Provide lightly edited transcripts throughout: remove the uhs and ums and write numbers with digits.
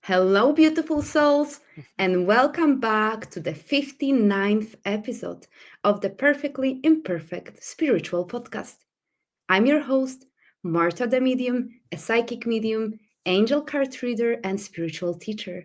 Hello, beautiful souls, and welcome back to the 59th episode of the Perfectly Imperfect Spiritual Podcast. I'm your host, Marta the Medium, a psychic medium, angel card reader, and spiritual teacher,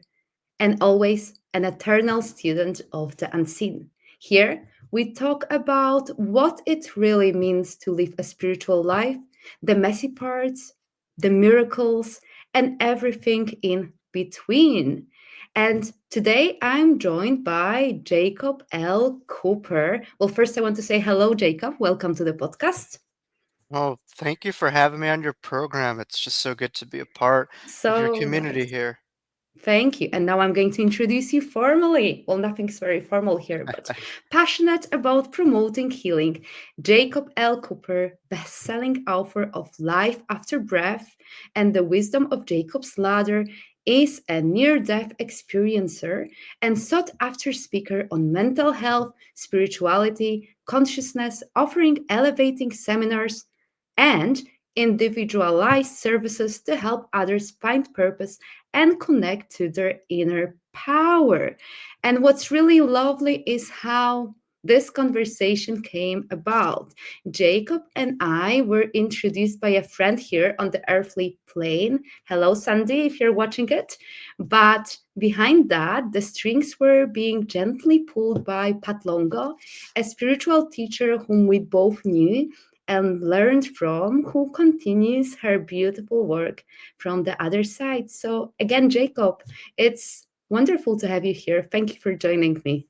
and always an eternal student of the unseen. Here, we talk about what it really means to live a spiritual life, the messy parts, the miracles, and everything in between. And today I'm joined by Jacob L. Cooper. Well, first I want to say hello, Jacob. Welcome to the podcast. Well, thank you for having me on your program. It's just so good to be a part of your So community nice. here. Thank you. And now I'm going to introduce you formally. Well, nothing's very formal here, but passionate about promoting healing. Jacob L. Cooper, best-selling author of Life After Breath and the Wisdom of Jacob's Ladder, is a near-death experiencer and sought-after speaker on mental health, spirituality, consciousness, offering elevating seminars and individualized services to help others find purpose and connect to their inner power. And what's really lovely is how this conversation came about. Jacob and I were introduced by a friend here on the earthly plane. Hello, Sandy, if you're watching it. But behind that, the strings were being gently pulled by Pat Longo, a spiritual teacher whom we both knew and learned from, who continues her beautiful work from the other side. So, again, Jacob, it's wonderful to have you here. Thank you for joining me.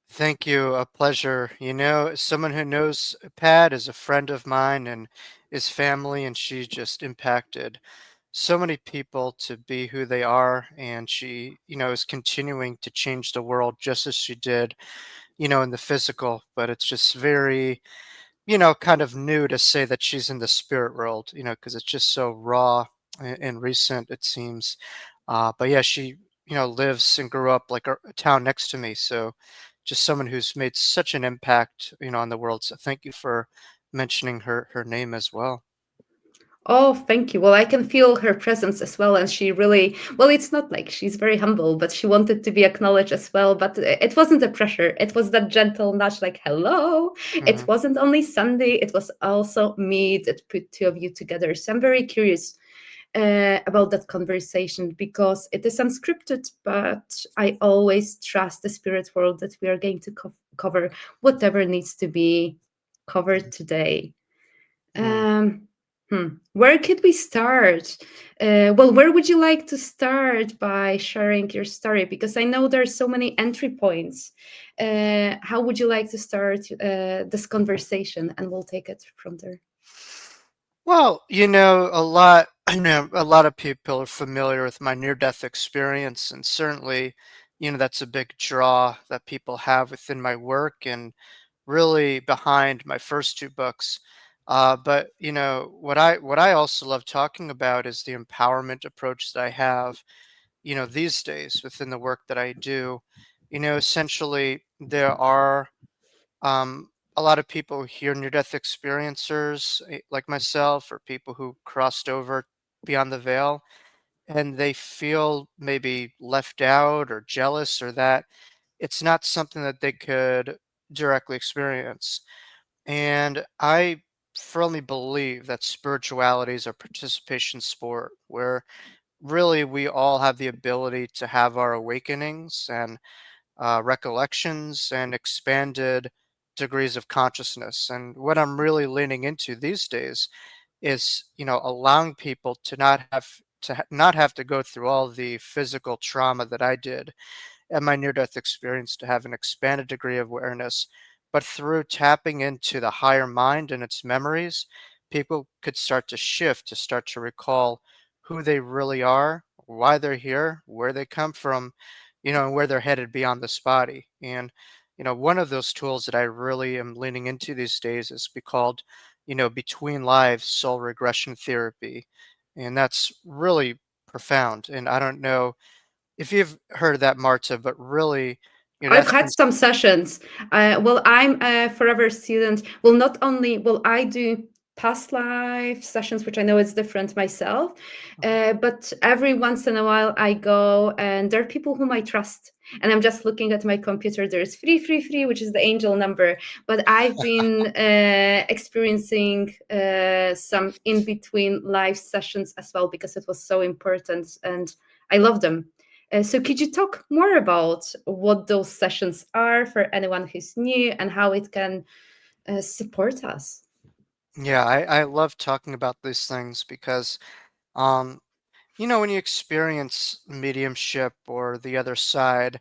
Thank you. A pleasure. Someone who knows Pat is a friend of mine and is family, and she just impacted so many people to be who they are. And she, is continuing to change the world just as she did, in the physical. But it's just very, kind of new to say that she's in the spirit world, because it's just so raw and recent, it seems. But yeah, she, lives and grew up like a town next to me. So just someone who's made such an impact, on the world. So thank you for mentioning her name as well. Oh, thank you. Well, I can feel her presence as well. And she really, well, it's not like she's very humble, but she wanted to be acknowledged as well. But it wasn't a pressure. It was that gentle nudge, like, hello. It Mhm. wasn't only Sunday, it was also me that put two of you together. So I'm very curious about that conversation because it is unscripted, but I always trust the spirit world that we are going to cover whatever needs to be covered today. Mm. Um, Where could we start? Well, where would you like to start by sharing your story? Because I know there are so many entry points. How would you like to start this conversation? And we'll take it from there. Well, a lot of people are familiar with my near-death experience, and certainly, that's a big draw that people have within my work and really behind my first two books. But what I also love talking about is the empowerment approach that I have, these days within the work that I do. Essentially, there are a lot of people here near-death experiencers like myself, or people who crossed over beyond the veil, and they feel maybe left out or jealous, or that it's not something that they could directly experience. And I firmly believe that spirituality is a participation sport where really we all have the ability to have our awakenings and recollections and expanded degrees of consciousness. And what I'm really leaning into these days is, allowing people to not have to go through all the physical trauma that I did and my near death experience, to have an expanded degree of awareness. But through tapping into the higher mind and its memories, people could start to shift, to start to recall who they really are, why they're here, where they come from, and where they're headed beyond this body. And, one of those tools that I really am leaning into these days is be called, between lives soul regression therapy. And that's really profound. And I don't know if you've heard of that, Marta, but really, I've that's had been some sessions. Well, I'm a forever student. Well, not only, well, I do. past life sessions, which I know is different myself. Mhm. But every once in a while I go, and there are people whom I trust. And I'm just looking at my computer. There's 333, which is the angel number. But I've been experiencing some in between live sessions as well because it was so important and I love them. So, could you talk more about what those sessions are for anyone who's new and how it can support us? Yeah, I love talking about these things because, um, when you experience mediumship or the other side,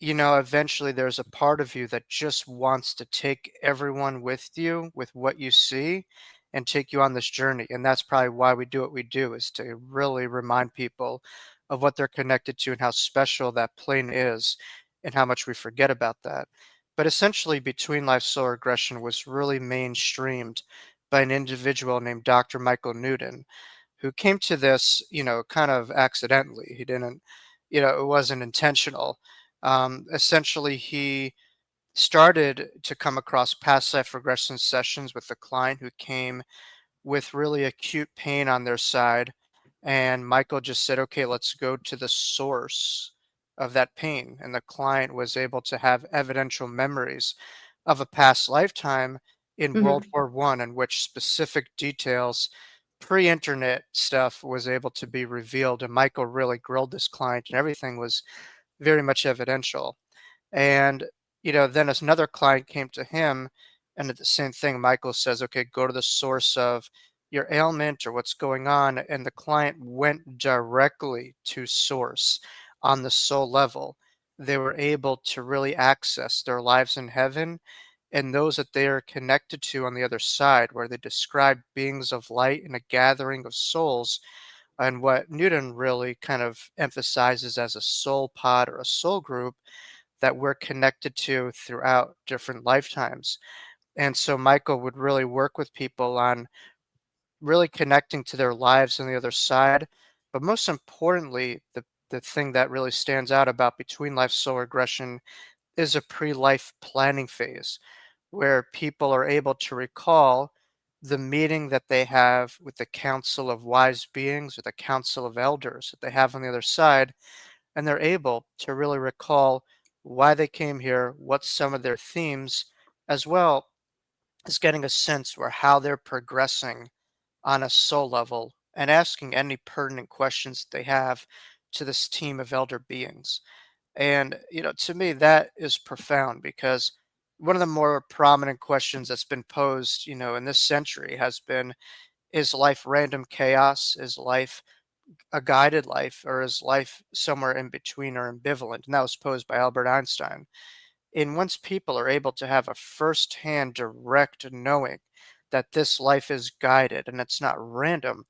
eventually there's a part of you that just wants to take everyone with you with what you see and take you on this journey. And that's probably why we do what we do, is to really remind people of what they're connected to and how special that plane is and how much we forget about that. But essentially, Between Life Soul Regression was really mainstreamed by an individual named Dr. Michael Newton, who came to this, kind of accidentally. He didn't, it wasn't intentional. Essentially, he started to come across past life regression sessions with a client who came with really acute pain on their side. And Michael just said, okay, let's go to the source of that pain. And the client was able to have evidential memories of a past lifetime in World Hmm. War One, in which specific details, pre-internet stuff, was able to be revealed. And Michael really grilled this client, and everything was very much evidential. And, then as another client came to him, and at the same thing, Michael says, okay, go to the source of your ailment or what's going on. And the client went directly to source on the soul level. They were able to really access their lives in heaven and those that they are connected to on the other side, where they describe beings of light and a gathering of souls, and what Newton really kind of emphasizes as a soul pod or a soul group that we're connected to throughout different lifetimes. And so Michael would really work with people on really connecting to their lives on the other side. But most importantly, the thing that really stands out about Between Life Soul Regression is a pre-life planning phase where people are able to recall the meeting that they have with the council of wise beings or the council of elders that they have on the other side, and they're able to really recall why they came here, what's some of their themes, as well as getting a sense for how they're progressing on a soul level and asking any pertinent questions that they have to this team of elder beings. And, to me, that is profound because one of the more prominent questions that's been posed, in this century has been, is life random chaos? Is life a guided life, or is life somewhere in between or ambivalent? And that was posed by Albert Einstein. And once people are able to have a first-hand direct knowing that this life is guided and it's not random,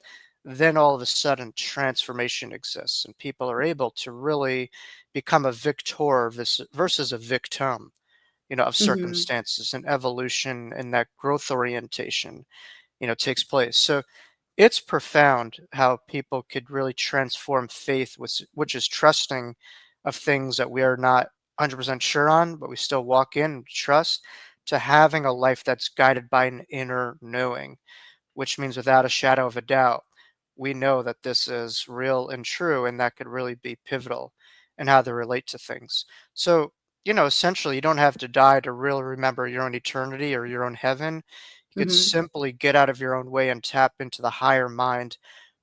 then all of a sudden transformation exists and people are able to really become a victor versus a victim, of Hmm. circumstances, and evolution, and that growth orientation, takes place. So it's profound how people could really transform faith, which is trusting of things that we are not 100% sure on, but we still walk in and trust, to having a life that's guided by an inner knowing, which means without a shadow of a doubt, we know that this is real and true, and that could really be pivotal in how they relate to things. So, essentially, you don't have to die to really remember your own eternity or your own heaven. You could Hmm. simply get out of your own way and tap into the higher mind,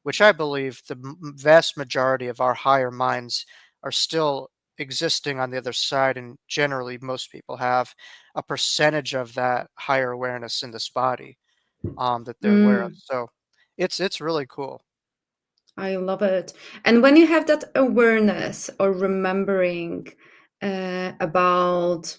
which I believe the vast majority of our higher minds are still existing on the other side, and generally, most people have a percentage of that higher awareness in this body, that they're aware of. Mm, So it's really cool. I love it. And when you have that awareness or remembering about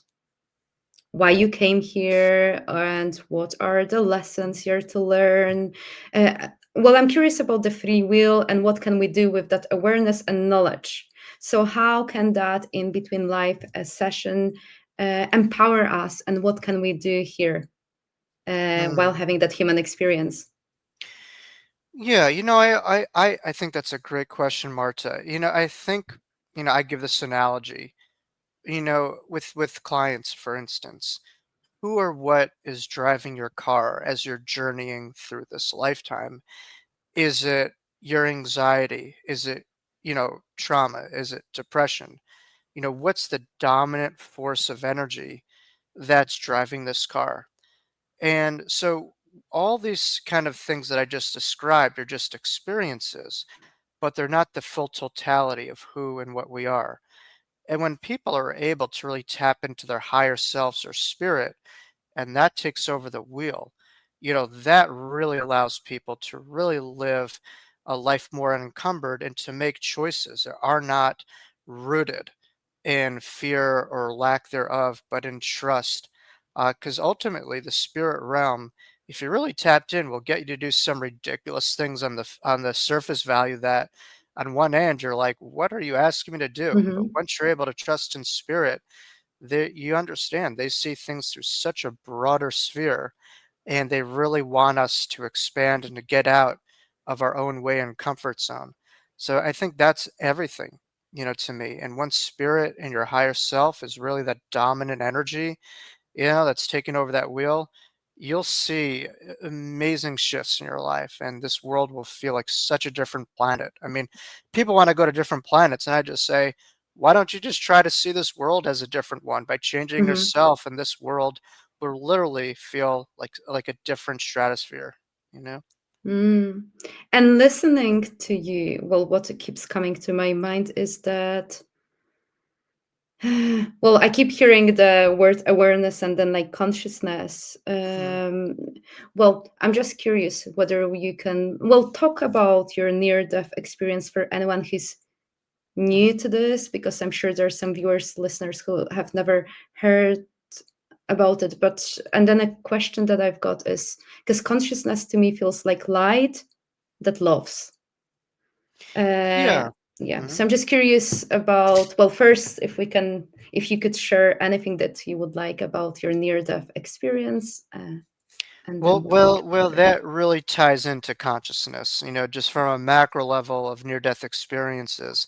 why you came here and what are the lessons here to learn, well, I'm curious about the free will and what can we do with that awareness and knowledge. So how can that in between life session empower us, and what can we do here while Mm. having that human experience? Yeah, I think that's a great question, Marta. I think, I give this analogy, with clients, for instance. who or what is driving your car as you're journeying through this lifetime? Is it your anxiety? Is it, trauma? Is it depression? What's the dominant force of energy that's driving this car? And so all these kind of things that I just described are just experiences, but they're not the full totality of who and what we are. And when people are able to really tap into their higher selves or spirit, and that takes over the wheel, that really allows people to really live a life more unencumbered and to make choices that are not rooted in fear or lack thereof, but in trust. Because ultimately, the spirit realm, if you really tapped in, will get you to do some ridiculous things on the surface value that, on one end, you're like, "What are you asking me to do?" But Mm-hmm. once you're able to trust in spirit, you understand they see things through such a broader sphere, and they really want us to expand and to get out of our own way and comfort zone. So I think that's everything, to me. And once spirit and your higher self is really that dominant energy, that's taking over that wheel, you'll see amazing shifts in your life, and this world will feel like such a different planet. I mean, people want to go to different planets, and I just say, why don't you just try to see this world as a different one by changing Mm-hmm. yourself, and this world will literally feel like a different stratosphere, you know? Mm. And listening to you, well, what keeps coming to my mind is that, well, I keep hearing the word awareness and then like consciousness. Mhm. Well, I'm just curious whether you can, well, talk about your near death experience for anyone who's Mhm. new to this, because I'm sure there are some viewers, listeners who have never heard about it. But, and then a question that I've got is, because consciousness to me feels like light that loves. Uh, Yeah. yeah. Mhm. So I'm just curious about, well, first, if we can, if you could share anything that you would like about your near-death experience, and Well, then we'll take well, it well, further. that really ties into consciousness, just from a macro level of near-death experiences.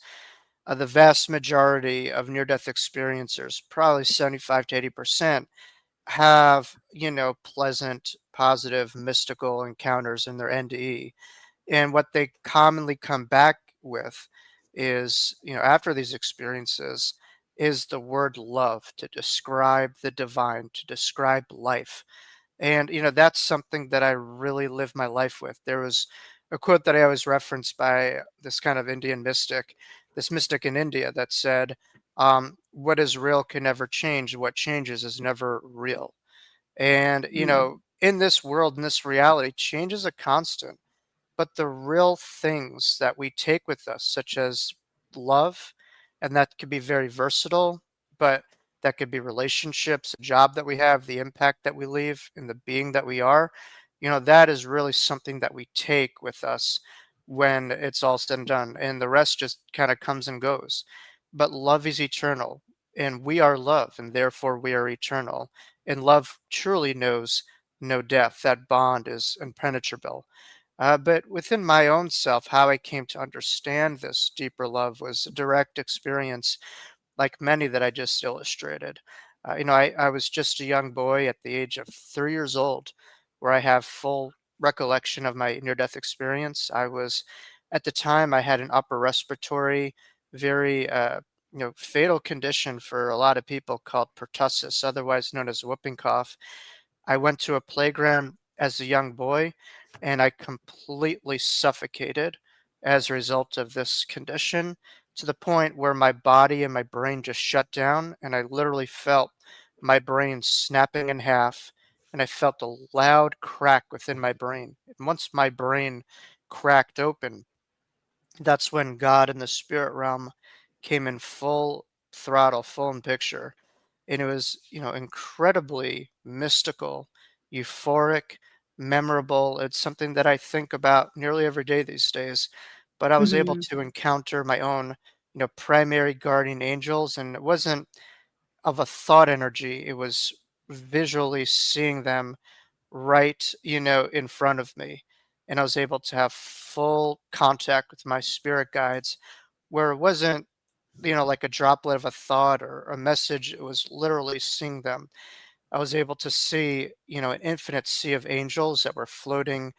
The vast majority of near-death experiencers, probably 75 to 80%, have, pleasant, positive, mystical encounters in their NDE. And what they commonly come back with is, after these experiences, is the word love to describe the divine, to describe life. And, that's something that I really live my life with. There was a quote that I always reference by this kind of Indian mystic, this mystic in India that said, what is real can never change. What changes is never real. And, Mm, in this world, in this reality, change is a constant. But the real things that we take with us, such as love, and that could be very versatile, but that could be relationships, a job that we have, the impact that we leave, and the being that we are, that is really something that we take with us when it's all said and done. And the rest just kind of comes and goes. But love is eternal, and we are love, and therefore we are eternal. And love truly knows no death. That bond is impenetrable. But within my own self, how I came to understand this deeper love was a direct experience, like many that I just illustrated. I was just a young boy at the age of 3 years old, where I have full recollection of my near death experience. At the time, I had an upper respiratory, very, fatal condition for a lot of people called pertussis, otherwise known as whooping cough. I went to a playground as a young boy, and I completely suffocated as a result of this condition, to the point where my body and my brain just shut down, and I literally felt my brain snapping in half, and I felt a loud crack within my brain. And once my brain cracked open, that's when God and the spirit realm came in full throttle, full in picture, and it was, incredibly mystical, euphoric, memorable. It's something that I think about nearly every day these days. But I was able mhm, to encounter my own, primary guardian angels, and it wasn't of a thought energy. It was visually seeing them right, in front of me. And I was able to have full contact with my spirit guides, where it wasn't, like a droplet of a thought or a message. It was literally seeing them. I was able to see, an infinite sea of angels that were floating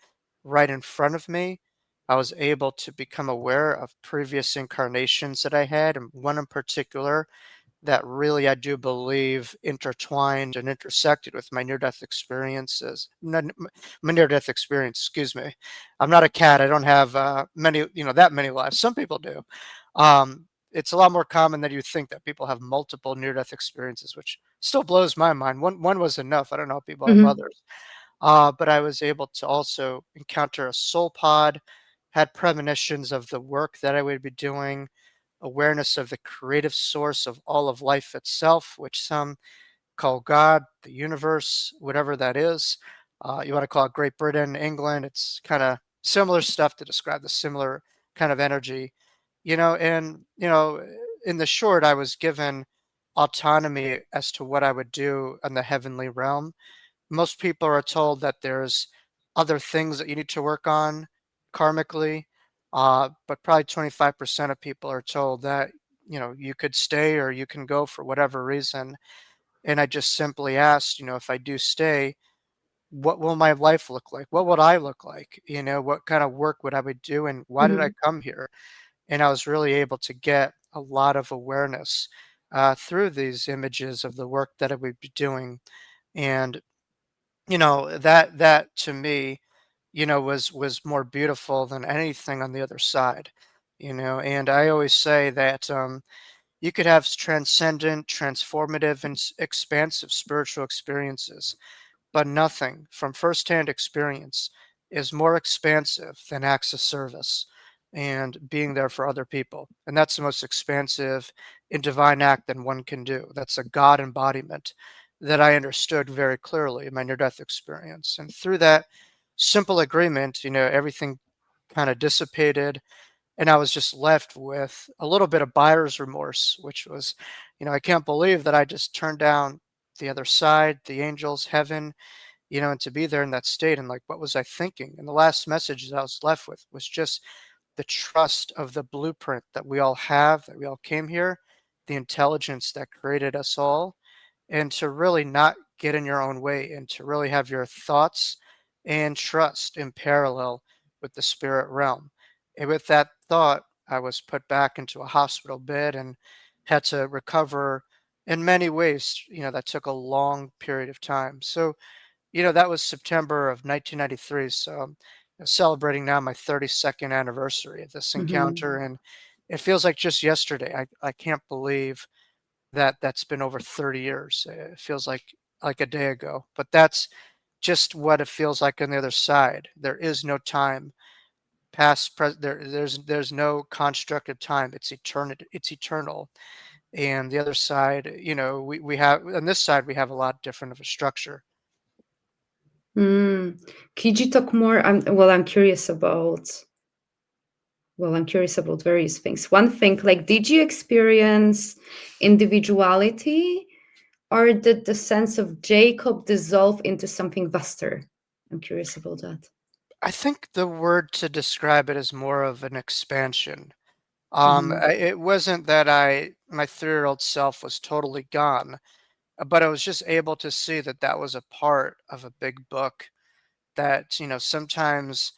right in front of me. I was able to become aware of previous incarnations that I had, and one in particular that really I do believe intertwined and intersected with my near-death experiences. My near-death experience, excuse me. I'm not a cat. I don't have many, that many lives. Some people do. It's a lot more common than you think that people have multiple near-death experiences, which still blows my mind. One was enough. I don't know if people have Hmm. others. But I was able to also encounter a soul pod, had premonitions of the work that I would be doing, awareness of the creative source of all of life itself, which some call God, the universe, whatever that is. You want to call it Great Britain, England. It's kind of similar stuff to describe the similar kind of energy, and, in the short, I was given autonomy as to what I would do in the heavenly realm. Most people are told that there's other things that you need to work on karmically, but probably 25% of people are told that, you could stay or you can go for whatever reason. And I just simply asked, if I do stay, what will my life look like? What would I look like? What kind of work would I be doing? Why did I Hmm. come here? And I was really able to get a lot of awareness through these images of the work that I would be doing. And that to me, was more beautiful than anything on the other side. And I always say that you could have transcendent, transformative, and expansive spiritual experiences, but nothing from firsthand experience is more expansive than acts of service and being there for other people. And that's the most expansive and divine act that one can do. That's a God embodiment that I understood very clearly in my near death experience. And through that simple agreement, everything kind of dissipated, and I was just left with a little bit of buyer's remorse, which was, I can't believe that I just turned down the other side, the angels, heaven, and to be there in that state. And like, what was I thinking? And the last message that I was left with was just the trust of the blueprint that we all have, that we all came here, the intelligence that created us all, and to really not get in your own way and to really have your thoughts and trust in parallel with the spirit realm. And with that thought, I was put back into a hospital bed and had to recover in many ways. That took a long period of time. So, that was September of 1993. So I'm celebrating now my 32nd anniversary of this Hmm. encounter. And it feels like just yesterday. I can't believe that that's been over 30 years. It feels like a day ago, but that's just what it feels like on the other side. There is no time past, there's no construct of time. It's eternity. It's eternal. And the other side, we have on this side we have a lot different of a structure. Mm. Could you talk more? I'm curious about various things. One thing, like, did you experience individuality, or did the sense of Jacob dissolve into something vaster? I'm curious about that. I think the word to describe it is more of an expansion. Hmm. It wasn't that my 3-year-old self was totally gone, but I was just able to see that that was a part of a big book that, sometimes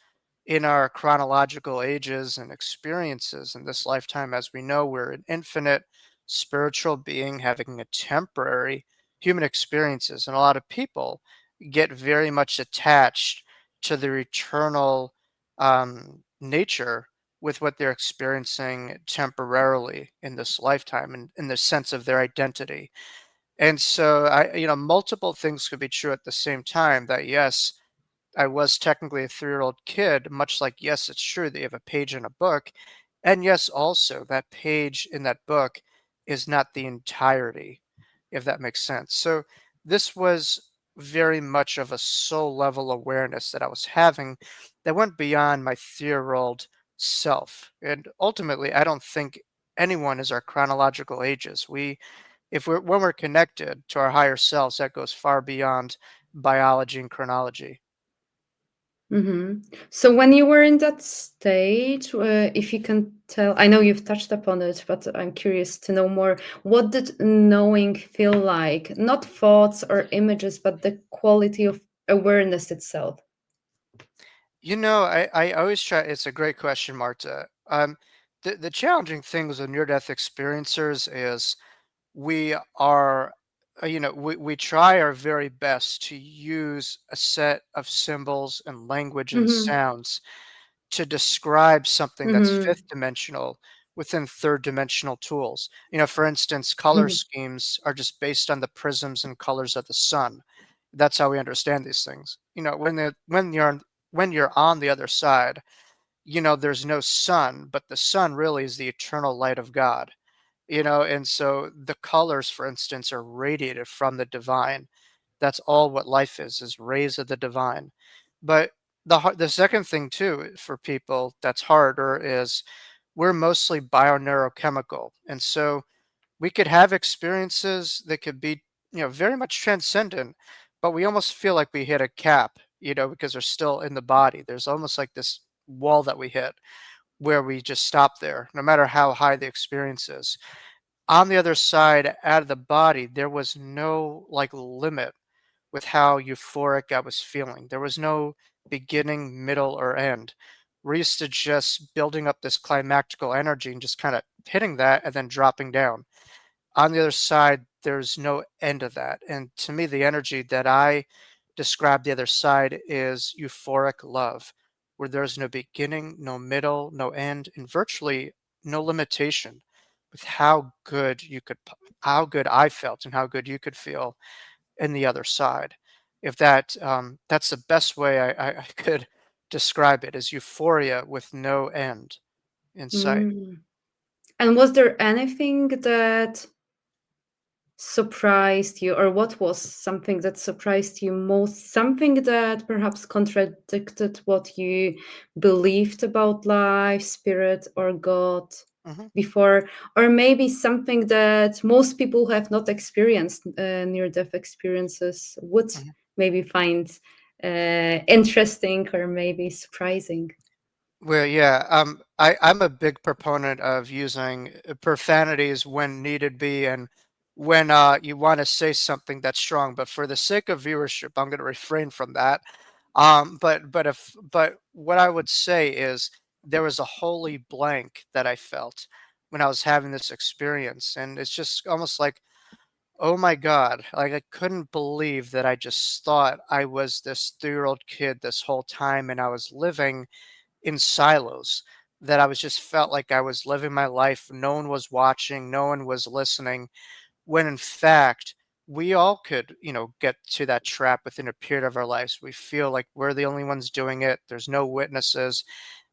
in our chronological ages and experiences in this lifetime, as we know, we're an infinite spiritual being having a temporary human experiences. And a lot of people get very much attached to their eternal nature with what they're experiencing temporarily in this lifetime and in the sense of their identity. And so multiple things could be true at the same time that yes, I was technically a 3-year-old kid, much like, yes, it's true that you have a page in a book. And yes, also, that page in that book is not the entirety, if that makes sense. So this was very much of a soul level awareness that I was having that went beyond my 3-year-old self. And ultimately, I don't think anyone is our chronological ages. If we're when we're connected to our higher selves, that goes far beyond biology and chronology. Hmm. So when you were in that stage, if you can tell, I know you've touched upon it, but I'm curious to know more. What did knowing feel like? Not thoughts or images, but the quality of awareness itself. I always try. It's a great question, Marta. The challenging thing with near-death experiencers is we are, we try our very best to use a set of symbols and language and Mm-hmm. sounds to describe something that's Mm-hmm. fifth dimensional within third dimensional tools. For instance, color Mm-hmm. schemes are just based on the prisms and colors of the sun. That's how we understand these things. When you're on the other side, there's no sun, but the sun really is the eternal light of God. And so the colors, for instance, are radiated from the divine. That's all what life is rays of the divine. But the second thing too for people that's harder is we're mostly bioneurochemical. And so we could have experiences that could be, very much transcendent, but we almost feel like we hit a cap, because they're still in the body. There's almost like this wall that we hit where we just stop there, no matter how high the experience is. On the other side, out of the body, there was no like limit with how euphoric I was feeling. There was no beginning, middle, or end. We're used to just building up this climactical energy and just kind of hitting that and then dropping down. On the other side, there's no end of that. And to me, the energy that I describe the other side is euphoric love, where there's no beginning, no middle, no end, and virtually no limitation with how good how good I felt and how good you could feel in the other side. If that's the best way I could describe it, is euphoria with no end in sight. Mm. And was there anything that surprised you, or what was something that surprised you most? Something that perhaps contradicted what you believed about life, spirit, or God Hmm. before, or maybe something that most people who have not experienced near death experiences would maybe find interesting or maybe surprising. Well, yeah, I'm a big proponent of using profanities when needed be and when you want to say something that's strong. But for the sake of viewership, I'm going to refrain from that. But what I would say is there was a holy blank that I felt when I was having this experience, and it's just almost like, oh my God, like I couldn't believe that I just thought I was this 3-year-old kid this whole time, and I was living in silos, that I was just felt like I was living my life. No one was watching, no one was listening, when in fact, we all could, get to that trap within a period of our lives. We feel like we're the only ones doing it. There's no witnesses,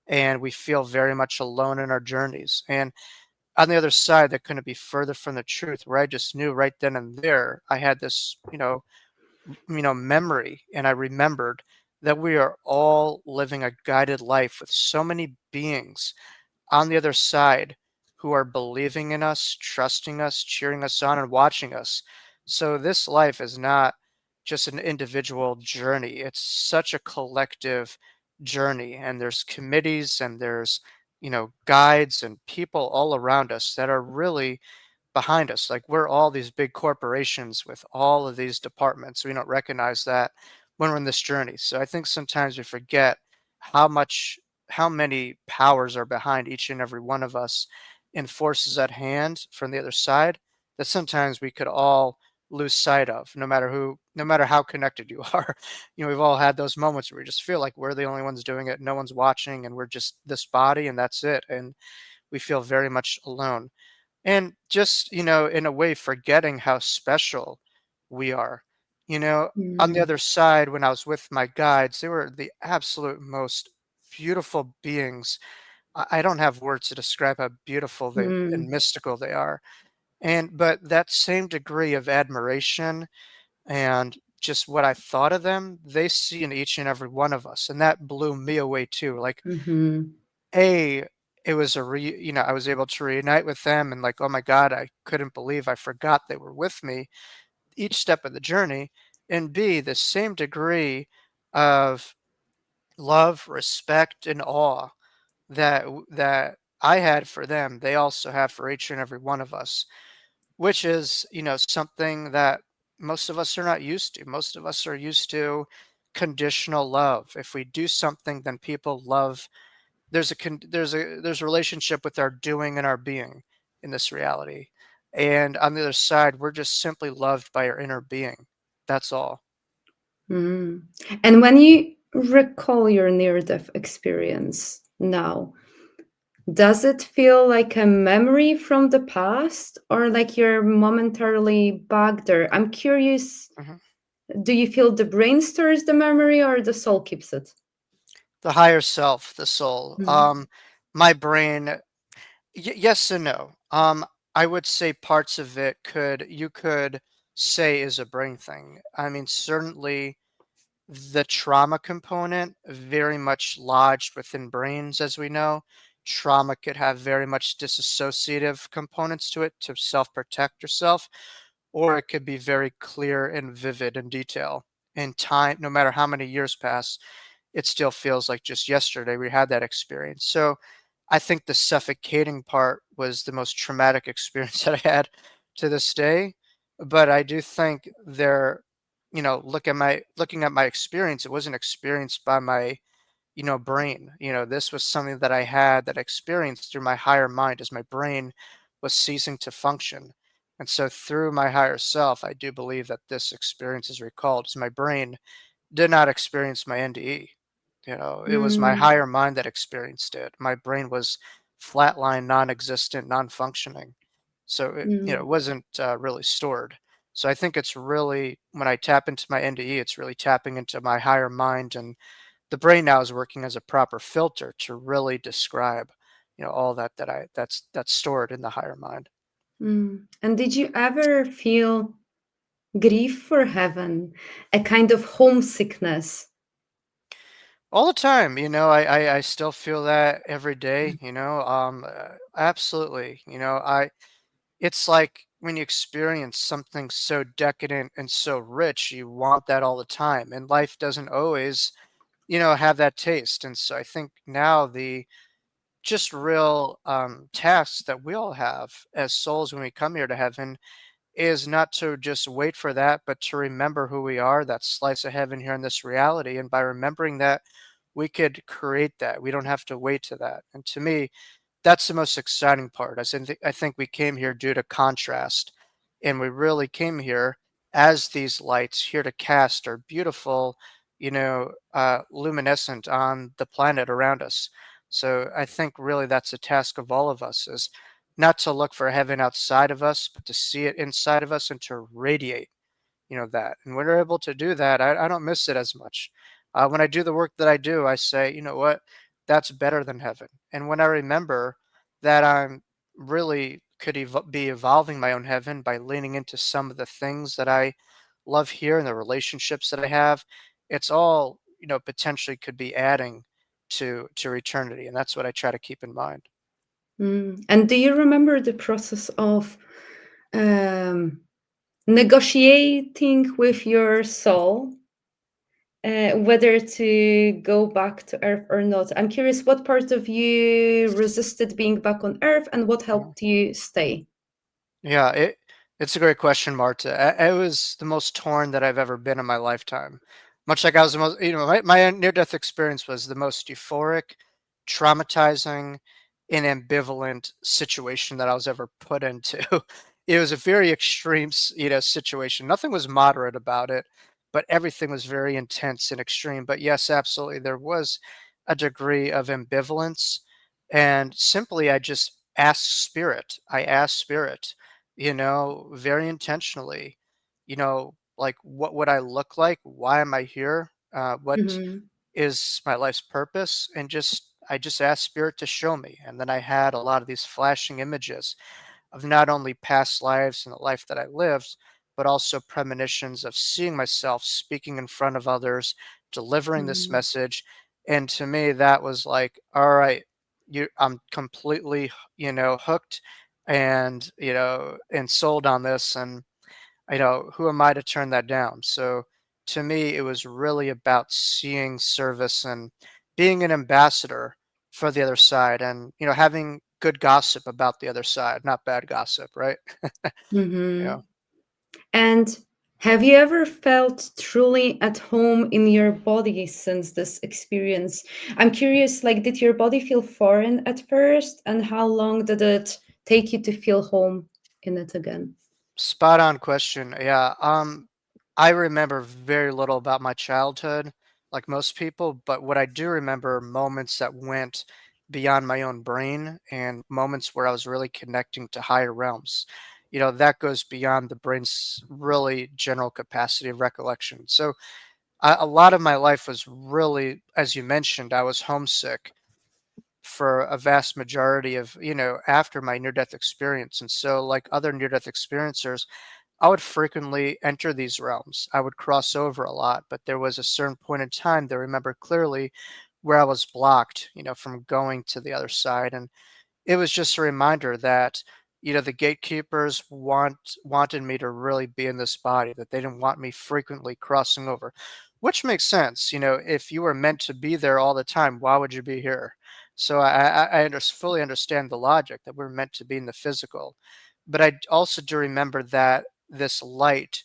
and we feel very much alone in our journeys. And on the other side, that couldn't be further from the truth, where I just knew right then and there I had this, memory, and I remembered that we are all living a guided life with so many beings on the other side who are believing in us, trusting us, cheering us on, and watching us. So this life is not just an individual journey. It's such a collective journey, and there's committees and there's, guides and people all around us that are really behind us. Like we're all these big corporations with all of these departments. We don't recognize that when we're in this journey. So I think sometimes we forget how much, how many powers are behind each and every one of us and forces at hand from the other side that sometimes we could all lose sight of, no matter how connected you are. We've all had those moments where we just feel like we're the only ones doing it, no one's watching, and we're just this body and that's it. And we feel very much alone. And just, in a way, forgetting how special we are. You know, on the Mm, other side, when I was with my guides, they were the absolute most beautiful beings. I don't have words to describe how beautiful they and mm, mystical they are. But that same degree of admiration and just what I thought of them, they see in each and every one of us. And that blew me away too. Like, mhm, a, it was I was able to reunite with them and like, oh my God, I couldn't believe I forgot they were with me each step of the journey. And B, the same degree of love, respect, and awe that I had for them, they also have for each and every one of us, which is, something that most of us are not used to. Most of us are used to conditional love. If we do something, then people love. There's a relationship with our doing and our being in this reality. And on the other side, we're just simply loved by our inner being. That's all. Mm. And when you recall your near death experience now, does it feel like a memory from the past or like you're momentarily back there? I'm curious, Mhm. do you feel the brain stores the memory or the soul keeps it? The higher self, the soul. Mm. My brain, yes and no. I would say parts of it you could say is a brain thing. I mean, certainly the trauma component very much lodged within brains, as we know. Trauma could have very much disassociative components to it to self-protect yourself, or it could be very clear and vivid in detail. In time, no matter how many years pass, it still feels like just yesterday we had that experience. So I think the suffocating part was the most traumatic experience that I had to this day. But I do think looking at my experience, it wasn't experienced by my, brain. This was something that I had that I experienced through my higher mind as my brain was ceasing to function. And so through my higher self, I do believe that this experience is recalled as my brain did not experience my NDE. It was my Mm. higher mind that experienced it. My brain was flatline, non-existent, non-functioning. So it Mm. wasn't really stored. So I think it's really when I tap into my NDE, it's really tapping into my higher mind, and the brain now is working as a proper filter to really describe, all that's stored in the higher mind. Mm. And did you ever feel grief for heaven, a kind of homesickness? All the time, I still feel that every day, absolutely. It's like when you experience something so decadent and so rich, you want that all the time. And life doesn't always, have that taste. And so I think now the just real tasks that we all have as souls when we come here to heaven is not to just wait for that, but to remember who we are, that slice of heaven here in this reality. And by remembering that, we could create that. We don't have to wait to that. And to me, that's the most exciting part. I think we came here due to contrast, and we really came here as these lights here to cast our beautiful, luminescent on the planet around us. So I think really that's a task of all of us is not to look for heaven outside of us, but to see it inside of us and to radiate that. And when we're able to do that, I don't miss it as much. When I do the work that I do, I say, you know what, that's better than heaven. And when I remember that I'm really could be evolving my own heaven by leaning into some of the things that I love here and the relationships that I have, it's all, potentially could be adding to eternity. And that's what I try to keep in mind. Mm. And do you remember the process of um, negotiating with your soul whether to go back to Earth or not? I'm curious what part of you resisted being back on Earth and what Mhm. helped you stay? Yeah, it's a great question, Marta. I was the most torn that I've ever been in my lifetime. Much like I was the most, my near-death experience was the most euphoric, traumatizing, and ambivalent situation that I was ever put into. It was a very extreme, situation. Nothing was moderate about it, but everything was very intense and extreme. But yes, absolutely, there was a degree of ambivalence, and simply I just asked spirit. I asked spirit very intentionally, like what would I look like? Why am I here? What Mhm. is my life's purpose? And I just asked spirit to show me. And then I had a lot of these flashing images of not only past lives and the life that I lived, but also premonitions of seeing myself speaking in front of others, delivering this Mm. message. And to me, that was like, all right, I'm completely, hooked and, and sold on this. And, who am I to turn that down? So to me, it was really about seeing service and being an ambassador for the other side, and having good gossip about the other side, not bad gossip, right? Mm-hmm. Yeah. And have you ever felt truly at home in your body since this experience? I'm curious, like, did your body feel foreign at first? And how long did it take you to feel home in it again? Spot on question. Yeah. I remember very little about my childhood, like most people, but what I do remember are moments that went beyond my own brain and moments where I was really connecting to higher realms. That goes beyond the brain's really general capacity of recollection. So a lot of my life was really, as you mentioned, I was homesick for a vast majority of, after my near death experience. And so, like other near death experiencers, I would frequently enter these realms. I would cross over a lot, but there was a certain point in time that I remember clearly where I was blocked, from going to the other side. And it was just a reminder that, the gatekeepers wanted me to really be in this body, that they didn't want me frequently crossing over, which makes sense. If you were meant to be there all the time, why would you be here? So I fully understand the logic that we're meant to be in the physical, but I also do remember that this light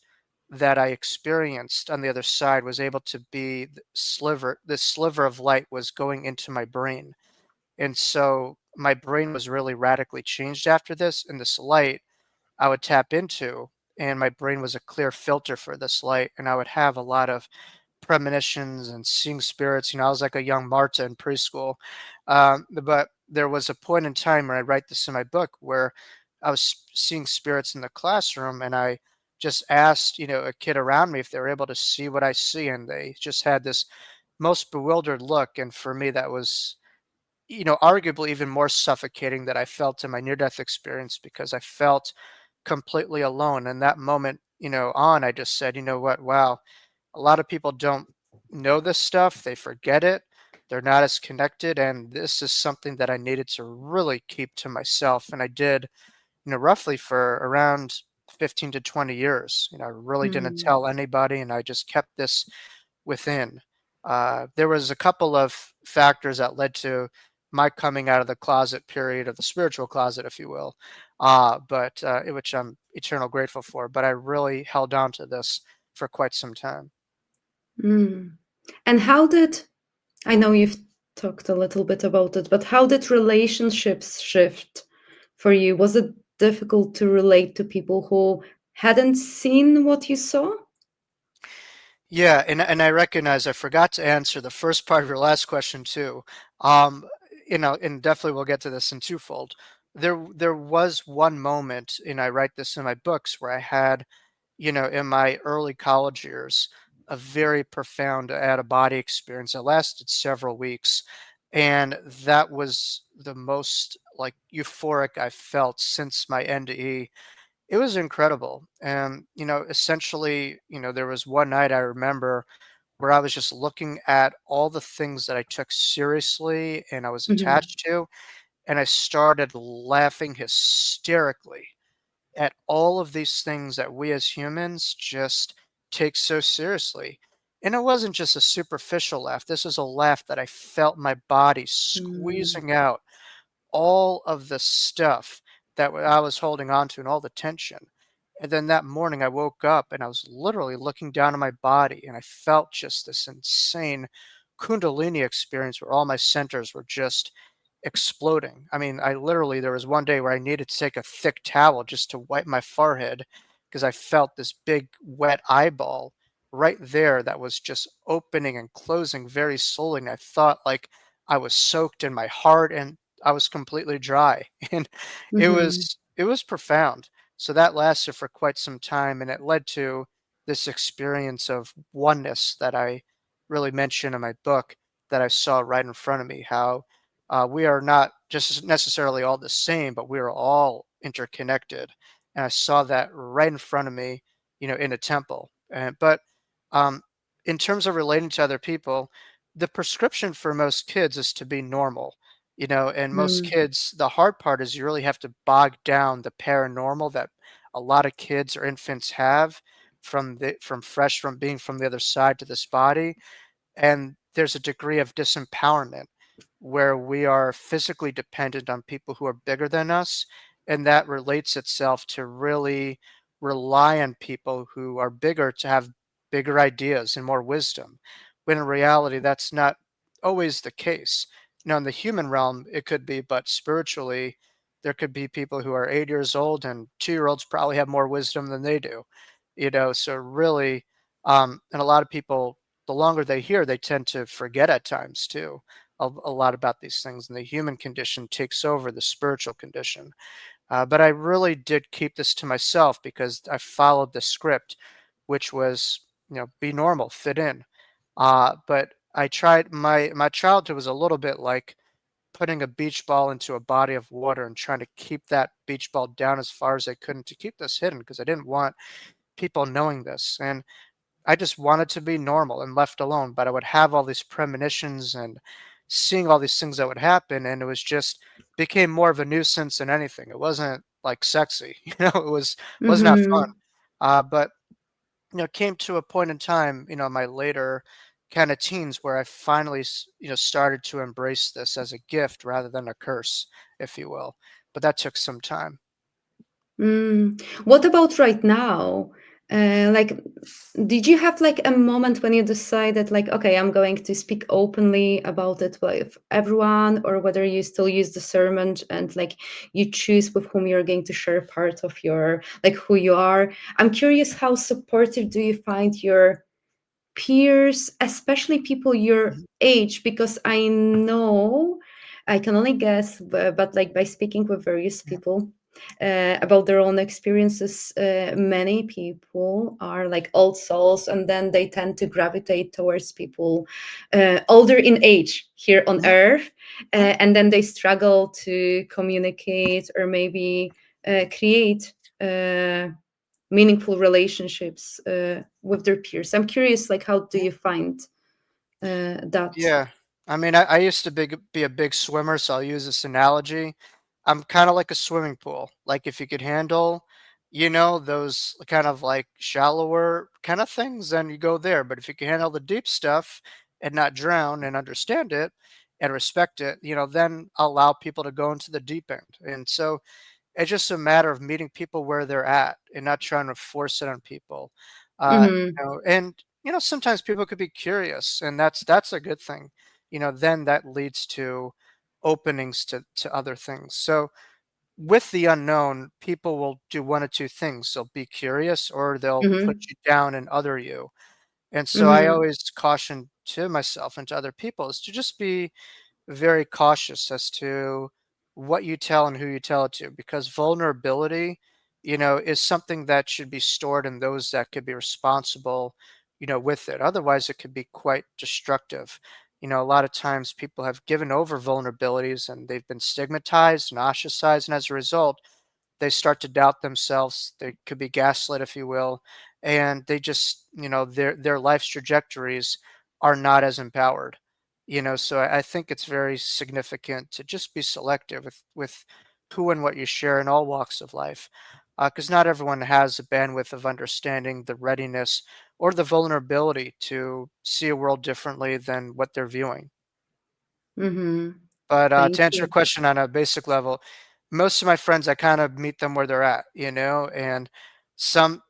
that I experienced on the other side was able to be this sliver of light was going into my brain, and so my brain was really radically changed after this, and this light I would tap into, and my brain was a clear filter for this light, and I would have a lot of premonitions and seeing spirits. I was like a young Marta in preschool. But there was a point in time where I write this in my book where I was seeing spirits in the classroom, and I just asked, a kid around me if they were able to see what I see, and they just had this most bewildered look. And for me, that was arguably even more suffocating that I felt in my near death experience because I felt completely alone. And that moment, I just said, you know what? Wow, a lot of people don't know this stuff. They forget it. They're not as connected. And this is something that I needed to really keep to myself. And I did, roughly for around 15 to 20 years. I really didn't Mm, tell anybody. And I just kept this within. There was a couple of factors that led to my coming out of the closet period, of the spiritual closet, if you will, but which I'm eternal grateful for. But I really held on to this for quite some time. mm. And how did, I know you've talked a little bit about it, but how did relationships shift for you? Was it difficult to relate to people who hadn't seen what you saw? Yeah, and I recognize I forgot to answer the first part of your last question too. Um, and definitely we'll get to this in twofold. There was one moment, and I write this in my books, where I had, in my early college years, a very profound out of body experience that lasted several weeks. And that was the most like euphoric I felt since my NDE. It was incredible. And, essentially, there was one night I remember where I was just looking at all the things that I took seriously and I was Mhm. attached to, and I started laughing hysterically at all of these things that we as humans just take so seriously. And it wasn't just a superficial laugh. This was a laugh that I felt my body Mm, squeezing out all of the stuff that I was holding on to and all the tension. And then that morning I woke up and I was literally looking down at my body and I felt just this insane kundalini experience where all my centers were just exploding. I mean, I literally, there was one day where I needed to take a thick towel just to wipe my forehead because I felt this big wet eyeball right there that was just opening and closing very slowly. And I thought like I was soaked in my heart and I was completely dry. And it mhm, was it was profound. So that lasted for quite some time and it led to this experience of oneness that I really mention in my book that I saw right in front of me, how we are not just necessarily all the same, but we are all interconnected. And I saw that right in front of me, in a temple. But um, in terms of relating to other people, the prescription for most kids is to be normal, and most mm, kids, the hard part is you really have to bog down the paranormal that a lot of kids or infants have from being from the other side to this body, and there's a degree of disempowerment where we are physically dependent on people who are bigger than us, and that relates itself to really rely on people who are bigger to have bigger ideas and more wisdom, when in reality that's not always the case. In the human realm it could be, but spiritually there could be people who are 8 years old and 2-year-olds probably have more wisdom than they do. So really, and a lot of people, the longer they hear, they tend to forget at times too a lot about these things, and the human condition takes over the spiritual condition. But I really did keep this to myself because I followed the script, which was, be normal, fit in. But I tried. My childhood was a little bit like putting a beach ball into a body of water and trying to keep that beach ball down as far as I could to keep this hidden because I didn't want people knowing this. And I just wanted to be normal and left alone, but I would have all these premonitions and seeing all these things that would happen, and it was just became more of a nuisance than anything. It wasn't like sexy, it was not fun. Mm-hmm. But came to a point in time, my later kind of teens where I finally, started to embrace this as a gift rather than a curse, if you will. But that took some time. Mm. What about right now? Like, did you have like a moment when you decided, like, okay, I'm going to speak openly about it with everyone, or whether you still use discernment and like you choose with whom you're going to share part of your, like, who you are? I'm curious, how supportive do you find your peers, especially people your Mhm. age? Because I know, I can only guess, but like by speaking with various Mhm. people about their own experiences, many people are like old souls, and then they tend to gravitate towards people older in age here on Mhm. Earth, Mhm. and then they struggle to communicate or maybe create. Meaningful relationships with their peers. I'm curious, like, how do Mhm. you find that? Yeah. I mean, I used to be a big swimmer, so I'll use this analogy. I'm kind of like a swimming pool. Like if you could handle, those kind of like shallower kind of things, then you go there. But if you can handle the deep stuff and not drown and understand it and respect it, then allow people to go into the deep end. And so it's just a matter of meeting people where they're at and not trying to force it on people. Mm-hmm. And sometimes people could be curious, and that's a good thing. Then that leads to openings to other things. So with the unknown, people will do one of two things. They'll be curious or they'll put Mm-hmm. you down and other you. And so I Mm-hmm. always caution to myself and to other people is to just be very cautious as to what you tell and who you tell it to, because vulnerability, is something that should be stored in those that could be responsible, with it. Otherwise, it could be quite destructive. A lot of times people have given over vulnerabilities and they've been stigmatized and ostracized, and as a result, they start to doubt themselves. They could be gaslit, if you will, and they just, their life's trajectories are not as empowered. So I think it's very significant to just be selective with who and what you share in all walks of life, because not everyone has the bandwidth of understanding the readiness or the vulnerability to see a world differently than what they're viewing. Mm-hmm. But, Thank to answer your you. question on a basic level, most of my friends, I kind of meet them where they're at, and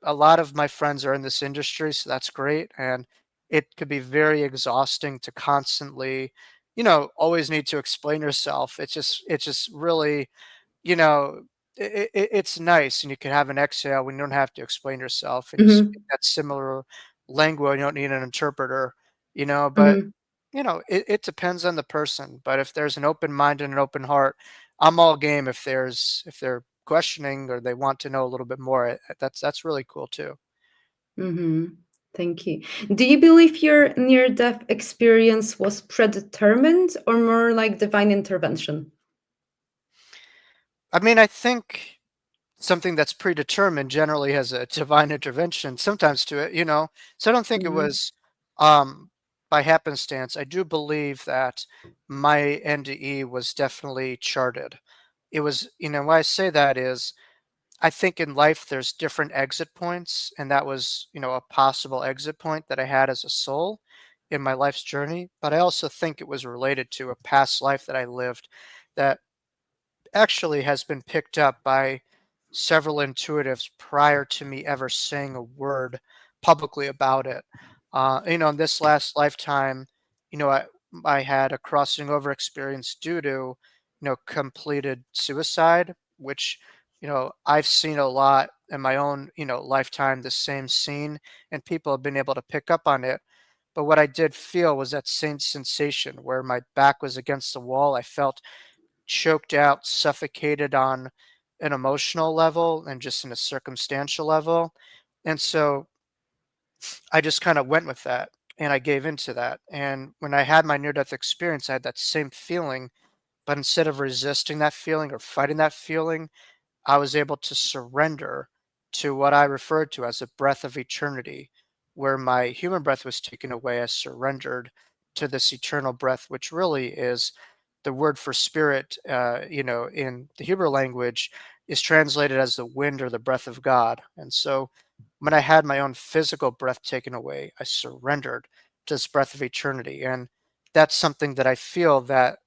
a lot of my friends are in this industry, so that's great, and it could be very exhausting to constantly, always need to explain yourself. It's just really, you know, it's nice, and you can have an exhale when you don't have to explain yourself, and you speak Mm-hmm. that similar language, you don't need an interpreter, but Mm-hmm. it depends on the person, but if there's an open mind and an open heart, I'm all game if they're questioning or they want to know a little bit more. That's really cool too. Mm-hmm. Thank you. Do you believe your near-death experience was predetermined or more like divine intervention? I mean, I think something that's predetermined generally has a divine intervention sometimes to it, So I don't think it Mm-hmm. was um by happenstance. I do believe that my NDE was definitely charted. It was, why I say that is I think in life there's different exit points, and that was, a possible exit point that I had as a soul in my life's journey. But I also think it was related to a past life that I lived that actually has been picked up by several intuitives prior to me ever saying a word publicly about it. In this last lifetime, I had a crossing over experience due to, completed suicide, which, I've seen a lot in my own, lifetime, the same scene, and people have been able to pick up on it. But what I did feel was that same sensation where my back was against the wall. I felt choked out, suffocated on an emotional level and just in a circumstantial level. And so I just kind of went with that and I gave into that. And when I had my near death experience, I had that same feeling, but instead of resisting that feeling or fighting that feeling, I was able to surrender to what I referred to as a breath of eternity, where my human breath was taken away. I surrendered to this eternal breath, which really is the word for spirit, in the Hebrew language is translated as the wind or the breath of God. And so when I had my own physical breath taken away, I surrendered to this breath of eternity. And that's something that I feel that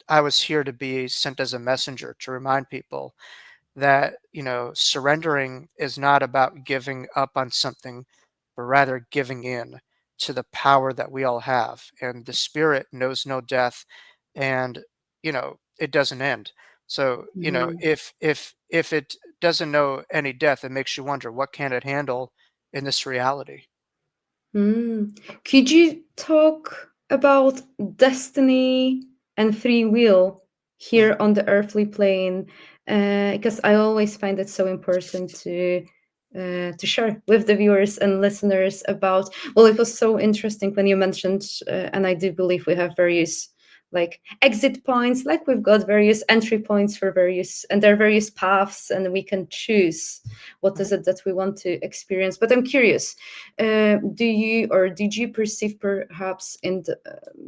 I was here to be sent as a messenger to remind people that, surrendering is not about giving up on something, but rather giving in to the power that we all have. And the spirit knows no death and, it doesn't end. So, Mhm. if it doesn't know any death, it makes you wonder what can it handle in this reality? Mm. Could you talk about destiny and free will here Mhm. on the earthly plane? Because I always find it so important to share with the viewers and listeners about. Well, it was so interesting when you mentioned, and I do believe we have various like exit points, like we've got various entry points for various, and there are various paths, and we can choose what Mhm. is it that we want to experience. But I'm curious, do you or did you perceive perhaps in the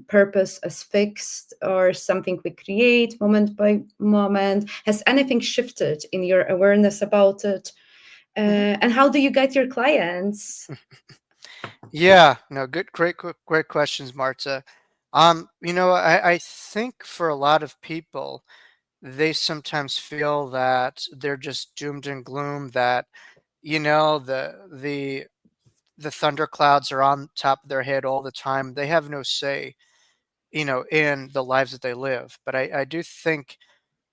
purpose as fixed or something we create moment by moment? Has anything shifted in your awareness about it? Mhm. And how do you guide your clients? Yeah, no, good, great questions, Marta. I think for a lot of people, they sometimes feel that they're just doomed and gloom, that, the thunderclouds are on top of their head all the time. They have no say, in the lives that they live. But I do think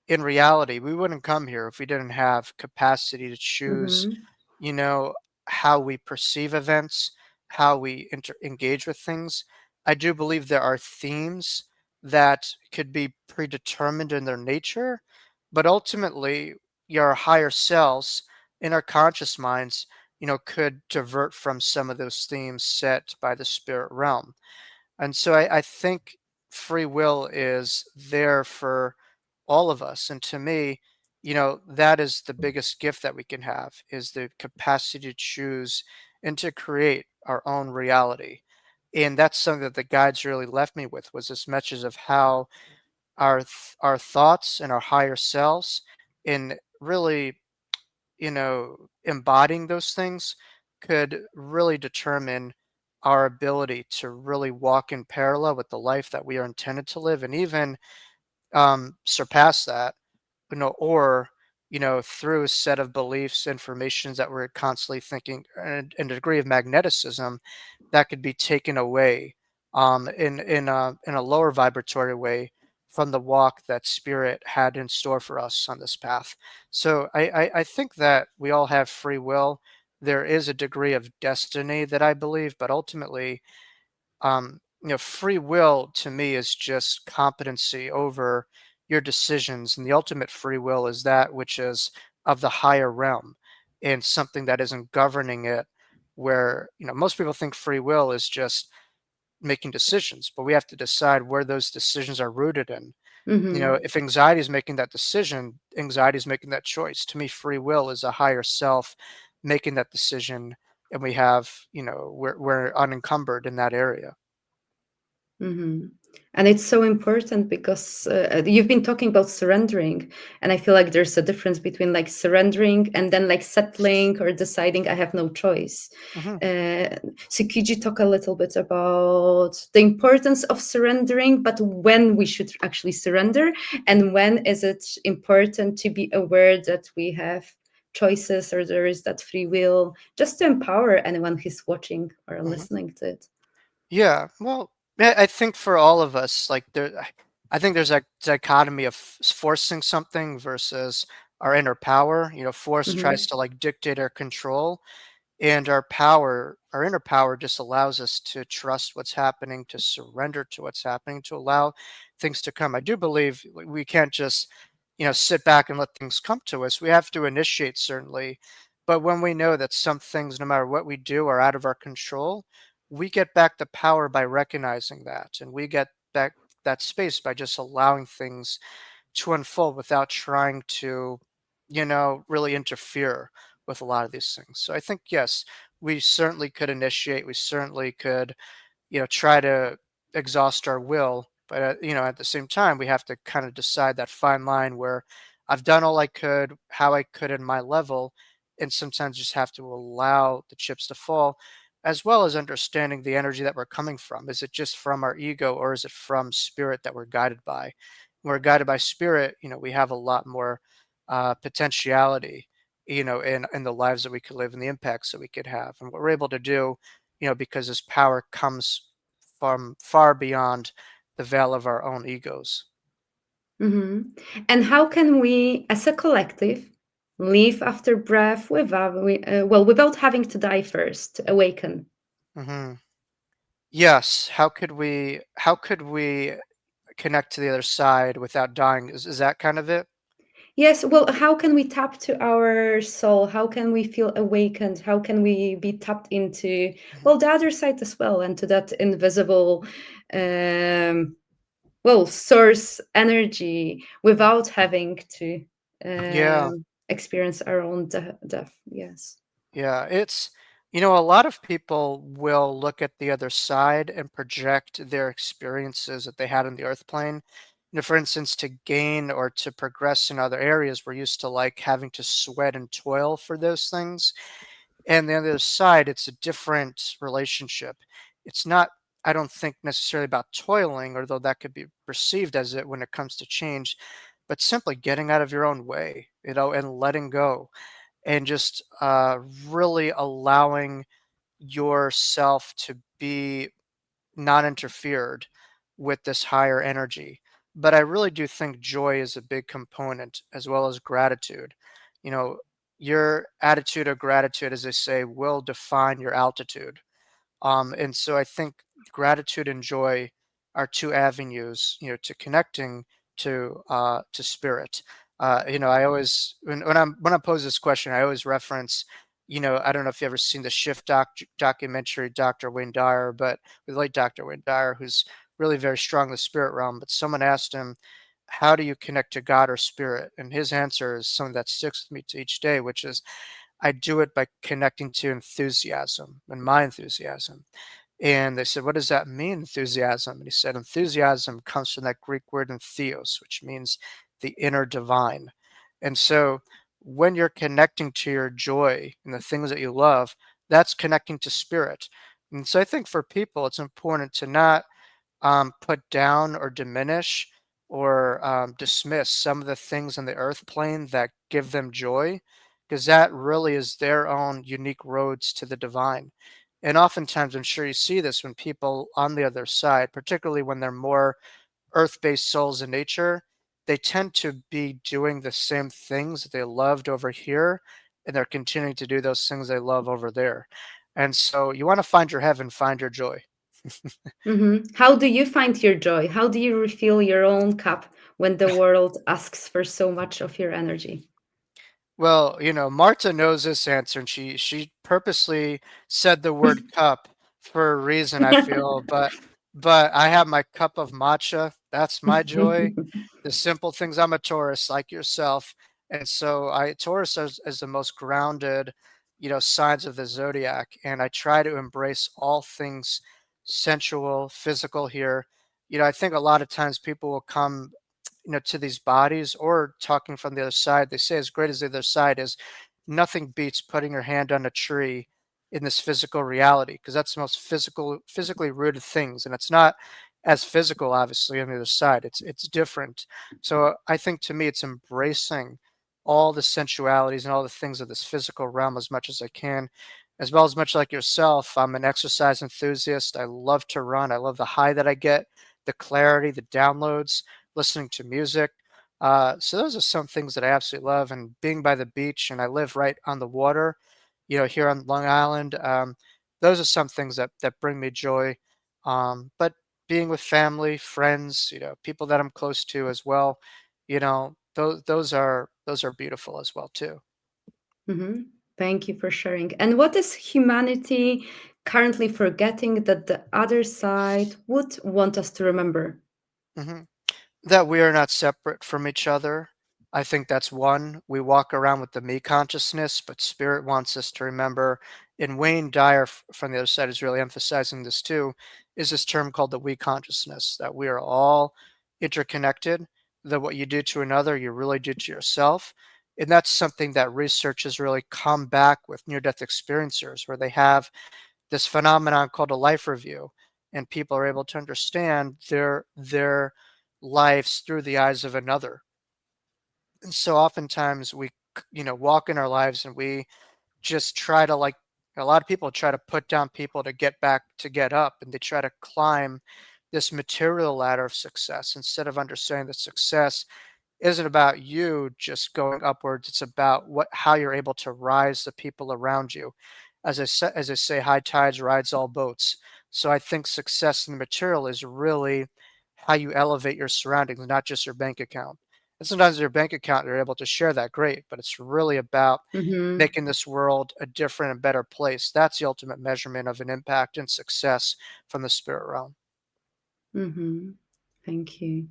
in reality, we wouldn't come here if we didn't have capacity to choose, Mm-hmm. you know, how we perceive events, how we engage with things. I do believe there are themes that could be predetermined in their nature, but ultimately, your higher selves in our conscious minds, could divert from some of those themes set by the spirit realm. And so I think free will is there for all of us. And to me, that is the biggest gift that we can have is the capacity to choose and to create our own reality. And that's something that the guides really left me with was this message of how our thoughts and our higher selves in really embodying those things could really determine our ability to really walk in parallel with the life that we are intended to live and even surpass that, or, through a set of beliefs, informations that we're constantly thinking and a degree of magneticism that could be taken away in a lower vibratory way from the walk that spirit had in store for us on this path. So I think that we all have free will. There is a degree of destiny that I believe, but ultimately, free will to me is just competency over your decisions, and the ultimate free will is that which is of the higher realm and something that isn't governing it. Where most people think free will is just making decisions, but we have to decide where those decisions are rooted in. Mm-hmm. If anxiety is making that decision, anxiety is making that choice. To me, free will is a higher self making that decision, and we have, we're unencumbered in that area. Hmm. And it's so important because you've been talking about surrendering, and I feel like there's a difference between like surrendering and then like settling or deciding I have no choice. Hmm. Uh, so could you talk a little bit about the importance of surrendering, but when we should actually surrender, and when is it important to be aware that we have choices or there is that free will, just to empower anyone who's watching or Hmm. listening to it? Yeah, well, I think for all of us, like I think there's a dichotomy of forcing something versus our inner power. Force tries Hmm. to like dictate our control, and our inner power just allows us to trust what's happening, to surrender to what's happening, to allow things to come. I do believe we can't just, sit back and let things come to us. We have to initiate, certainly. But when we know that some things, no matter what we do, are out of our control, we get back the power by recognizing that. And we get back that space by just allowing things to unfold without trying to, really interfere with a lot of these things. So I think, yes, we certainly could initiate, we certainly could, try to exhaust our will. But, at the same time, we have to kind of decide that fine line where I've done all I could, how I could in my level, and sometimes just have to allow the chips to fall, as well as understanding the energy that we're coming from. Is it just from our ego, or is it from spirit that we're guided by? When we're guided by spirit, we have a lot more potentiality, in the lives that we could live and the impacts that we could have. And what we're able to do, because this power comes from far beyond the veil of our own egos. Hmm. And how can we, as a collective, live after breath without, without having to die first, awaken? Hmm. Yes. How could we connect to the other side without dying? Is that kind of it? Yes, well, how can we tap to our soul? How can we feel awakened? How can we be tapped into, Mhm. well, the other side as well, and to that invisible, um, well, source energy without having to Yeah. experience our own death? Yes. Yeah, a lot of people will look at the other side and project their experiences that they had in the earth plane. For instance, to gain or to progress in other areas, we're used to like having to sweat and toil for those things. And the other side, it's a different relationship. It's not, I don't think, necessarily about toiling, although that could be perceived as it when it comes to change, but simply getting out of your own way, and letting go and just really allowing yourself to be not interfered with this higher energy. But I really do think joy is a big component as well as gratitude. You know, your attitude of gratitude, as they say, will define your altitude. And so I think gratitude and joy are two avenues, to connecting to spirit. I always when I pose this question, I always reference, I don't know if you ever seen the Shift documentary, Dr. Wayne Dyer, but with late Dr. Wayne Dyer, who's really very strong in the spirit realm. But someone asked him, "How do you connect to God or spirit?" And his answer is something that sticks with me to each day, which is, "I do it by connecting to enthusiasm and my enthusiasm." And they said, "What does that mean, enthusiasm?" And he said, "Enthusiasm comes from that Greek word entheos, which means the inner divine." And so when you're connecting to your joy and the things that you love, that's connecting to spirit. And so I think for people, it's important to not put down or diminish or dismiss some of the things on the earth plane that give them joy, because that really is their own unique roads to the divine. And oftentimes, I'm sure you see this when people on the other side, particularly when they're more earth based souls in nature, they tend to be doing the same things that they loved over here, and they're continuing to do those things they love over there. And so, you want to find your heaven, find your joy. Hmm. How do you find your joy? How do you refill your own cup when the world asks for so much of your energy? Well, Marta knows this answer, and she purposely said the word cup for a reason, I feel, but I have my cup of matcha. That's my joy. The simple things. I'm a Taurus, like yourself, and so Taurus is the most grounded, signs of the zodiac, and I try to embrace all things sensual, physical here. I think a lot of times people will come, to these bodies, or talking from the other side, they say as great as the other side is, nothing beats putting your hand on a tree in this physical reality, because that's the most physically rooted things, and it's not as physical, obviously, on the other side. It's different. So I think, to me, it's embracing all the sensualities and all the things of this physical realm as much as I can, as well as much like yourself. I'm an exercise enthusiast. I love to run. I love the high that I get, the clarity, the downloads, listening to music. So those are some things that I absolutely love. And being by the beach, and I live right on the water, here on Long Island. Those are some things that bring me joy. But being with family, friends, people that I'm close to as well, those are beautiful as well too. Hmm. Thank you for sharing. And what is humanity currently forgetting that the other side would want us to remember? hmm That we are not separate from each other. I think that's one. We walk around with the me consciousness, but spirit wants us to remember. And Wayne Dyer from the other side is really emphasizing this too, is this term called the we consciousness, that we are all interconnected, that what you do to another, you really do to yourself. And that's something that research has really come back with near death experiencers, where they have this phenomenon called a life review, and people are able to understand their lives through the eyes of another. And so oftentimes we walk in our lives, and we just try to, like, a lot of people try to put down people to get up, and they try to climb this material ladder of success, instead of understanding that success isn't about you just going upwards. It's about how you're able to rise the people around you. As I say, high tides rides all boats. So I think success in the material is really how you elevate your surroundings, not just your bank account. And sometimes your bank account, you're able to share that, great, but it's really about Hmm. making this world a different and better place. That's the ultimate measurement of an impact and success from the spirit realm. Hmm. Thank you.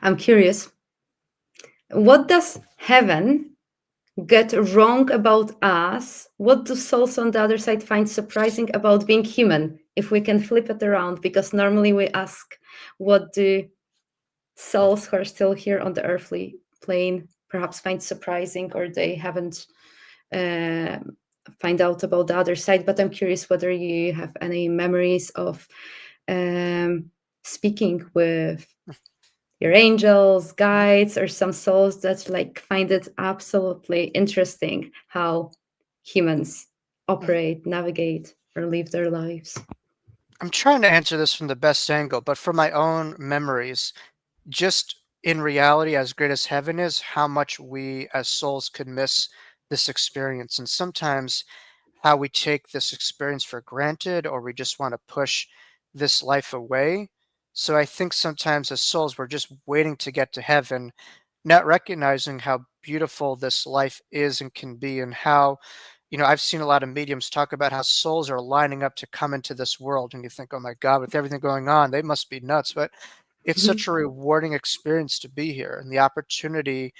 I'm curious. What does heaven get wrong about us? What do souls on the other side find surprising about being human? If we can flip it around, because normally we ask, what do souls who are still here on the earthly plane perhaps find surprising, or they haven't uh, find out about the other side? But I'm curious whether you have any memories of um, speaking with your angels, Mhm. guides, or some souls that like find it absolutely interesting how humans Mhm. operate, navigate, or live their lives. I'm trying to answer this from the best angle, but from my own memories, just in reality, as great as heaven is, how much we as souls could miss this experience. And sometimes how we take this experience for granted, or we just want to push this life away. So I think sometimes as souls, we're just waiting to get to heaven, not recognizing how beautiful this life is and can be, and how, I've seen a lot of mediums talk about how souls are lining up to come into this world, and you think, oh my God, with everything going on, they must be nuts. But it's such a rewarding experience to be here, and the opportunity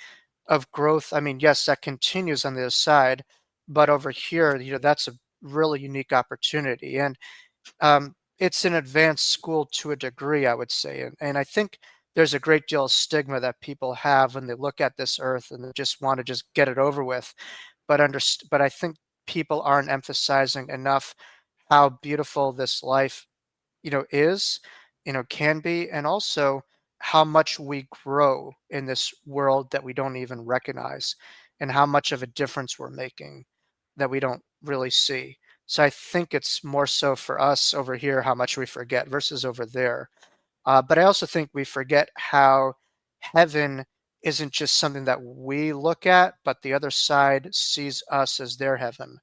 of growth. I mean, yes, that continues on the other side, but over here, that's a really unique opportunity. And it's an advanced school to a degree, I would say. And I think there's a great deal of stigma that people have when they look at this earth, and they just want to just get it over with. But I think people aren't emphasizing enough how beautiful this life, is, can be, and also how much we grow in this world that we don't even recognize, and how much of a difference we're making that we don't really see. So I think it's more so for us over here how much we forget versus over there. But I also think we forget how heaven isn't just something that we look at, but the other side sees us as their heaven.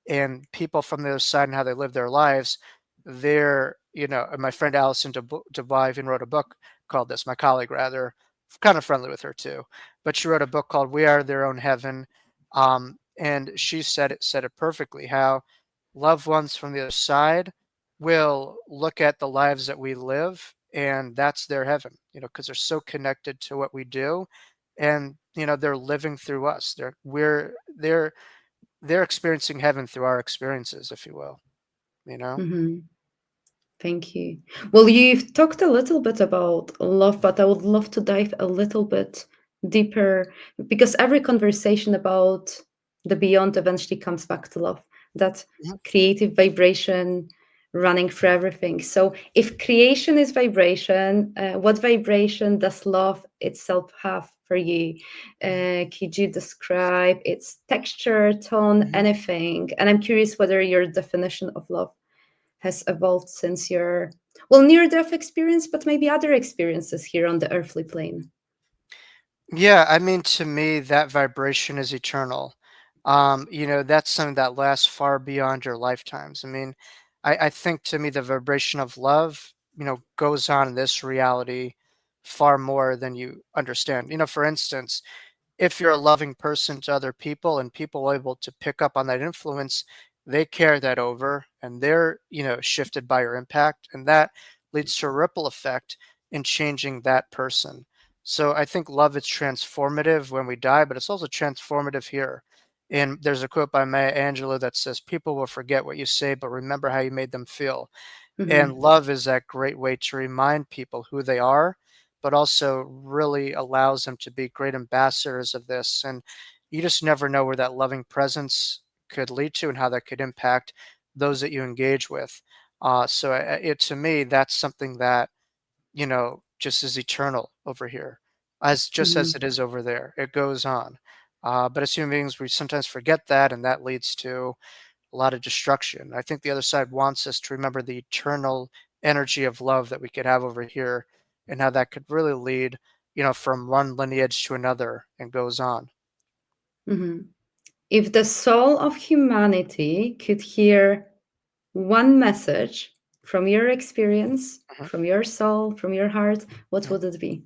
And people from the other side and how they live their lives, they're, and my friend Alison Dubois even wrote a book called this, my colleague rather, kind of friendly with her too, but she wrote a book called We Are Their Own Heaven. And she said it perfectly, how loved ones from the other side will look at the lives that we live, and that's their heaven, because they're so connected to what we do, and they're living through us. They're experiencing heaven through our experiences, if you will, you know? Mhm. Thank you. Well, you've talked a little bit about love, but I would love to dive a little bit deeper because every conversation about the beyond eventually comes back to love, that Mhm. creative vibration running through everything. So, if creation is vibration, what vibration does love itself have for you? Could you describe its texture, tone, Mhm. anything? And I'm curious whether your definition of love has evolved since your, well, near death experience, but maybe other experiences here on the earthly plane. Yeah, I mean, to me, that vibration is eternal. That's something that lasts far beyond your lifetimes. I mean, I think to me, the vibration of love, goes on in this reality far more than you understand. For instance, if you're a loving person to other people and people are able to pick up on that influence, they carry that over and they're, shifted by your impact. And that leads to a ripple effect in changing that person. So I think love is transformative when we die, but it's also transformative here. And there's a quote by Maya Angelou that says, "People will forget what you say, but remember how you made them feel." And Hmm. love is that great way to remind people who they are, but also really allows them to be great ambassadors of this. And you just never know where that loving presence could lead to and how that could impact those that you engage with. To me, that's something that, just is eternal over here, as just as Hmm. it is over there. It goes on. But as human beings, we sometimes forget that, and that leads to a lot of destruction. I think the other side wants us to remember the eternal energy of love that we could have over here and how that could really lead, from one lineage to another and goes on. Hmm. If the soul of humanity could hear one message from your experience, Mhm, from your soul, from your heart, what mhm. would it be?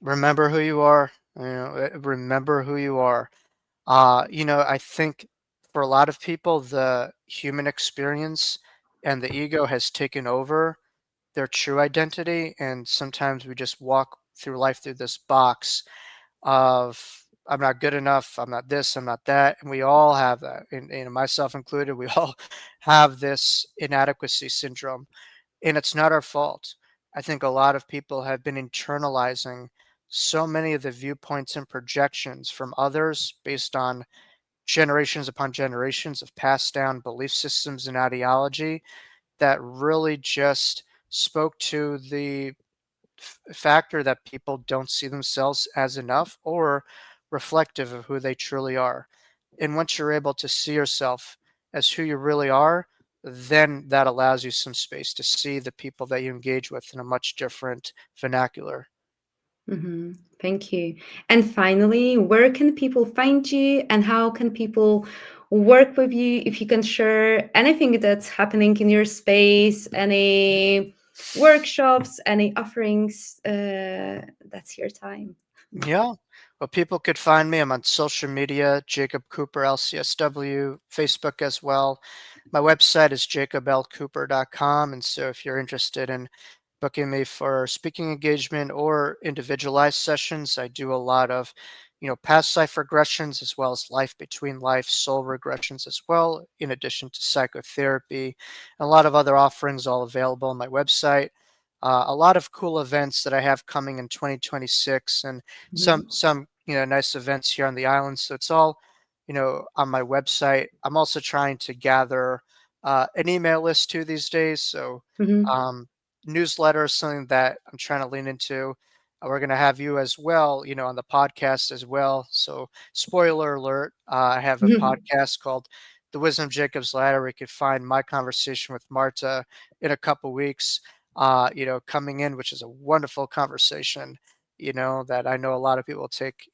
Remember who you are. Remember who you are. I think for a lot of people, the human experience and the ego has taken over their true identity, and sometimes we just walk through life through this box of I'm not good enough, I'm not this, I'm not that, and we all have that, and myself included. We all have this inadequacy syndrome, and it's not our fault. I think a lot of people have been internalizing so many of the viewpoints and projections from others based on generations upon generations of passed down belief systems and ideology that really just spoke to the factor that people don't see themselves as enough or reflective of who they truly are. And once you're able to see yourself as who you really are, then that allows you some space to see the people that you engage with in a much different vernacular. Hmm. Thank you. And finally, where can people find you and how can people work with you? If you can share anything that's happening in your space, any workshops, any offerings, that's your time. Yeah. Well, people could find me. I'm on social media, Jacob Cooper, LCSW, Facebook as well. My website is jacoblcooper.com. And so if you're interested in booking me for speaking engagement or individualized sessions, I do a lot of, past life regressions as well as life between life, soul regressions as well, in addition to psychotherapy, and a lot of other offerings all available on my website. A lot of cool events that I have coming in 2026 and Mhm. some nice events here on the island. So it's all on my website. I'm also trying to gather an email list too these days. So Mhm. um, newsletter is something that I'm trying to lean into. We're going to have you as well, on the podcast as well. So spoiler alert, I have a Mhm. podcast called The Wisdom of Jacob's Ladder. Where you could find my conversation with Marta in a couple weeks. Coming in, which is a wonderful conversation, that I know a lot of people take,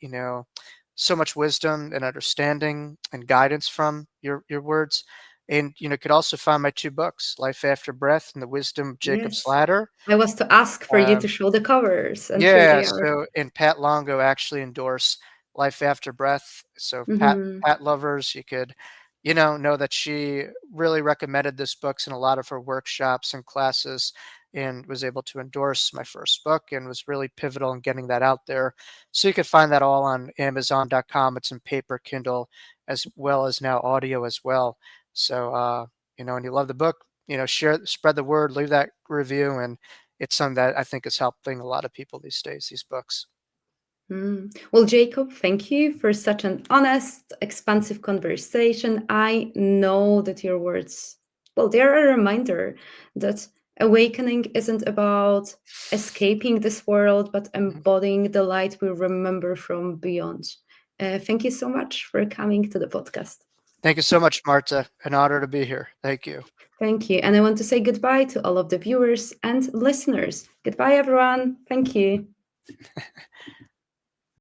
so much wisdom and understanding and guidance from your words. And, could also find my two books, Life After Breath and The Wisdom of Jacob's Yes. Ladder. I was to ask for you to Um, show the covers, and here yeah, they are. so and Pat Longo actually endorsed Life After Breath. So Mhm. Pat lovers, you could, know that she really recommended this books in a lot of her workshops and classes and was able to endorse my first book and was really pivotal in getting that out there. So you could find that all on Amazon.com. It's in paper, Kindle, as well as now audio as well. So and you love the book, spread the word, leave that review, and it's something that I think is helping a lot of people these days. These books. Well, Jacob, thank you for such an honest, expansive conversation. I know that your words, well, they're a reminder that awakening isn't about escaping this world, but Mhm. embodying the light we remember from beyond. Thank you so much for coming to the podcast. Thank you so much, Marta. An honor to be here. Thank you. Thank you. And I want to say goodbye to all of the viewers and listeners. Goodbye, everyone. Thank you.